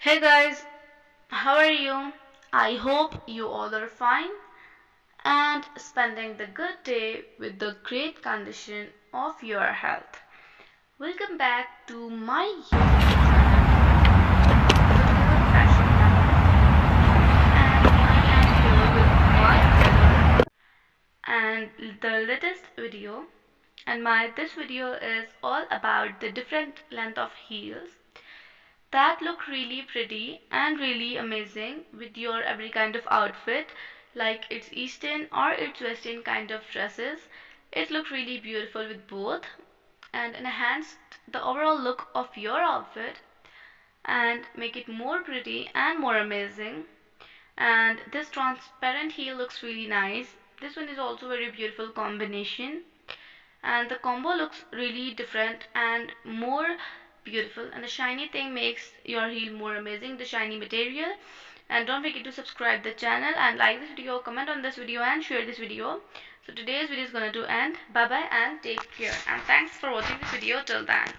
Hey guys, how are you? I hope you all are fine and spending the good day with the great condition of your health. Welcome back to my YouTube channel, and the latest video. And my this video is all about the different length of heels that look really pretty and really amazing with your every kind of outfit, like it's eastern or it's western kind of dresses. It looks really beautiful with both and enhance the overall look of your outfit and make it more pretty and more amazing. And this transparent heel looks really nice. This one is also very beautiful combination, and the combo looks really different and more beautiful, and the shiny thing makes your heel more amazing, the shiny material. And don't forget to subscribe the channel and like this video, comment on this video and share this video. So today's video is gonna to end. Bye bye and take care, and thanks for watching this video till then.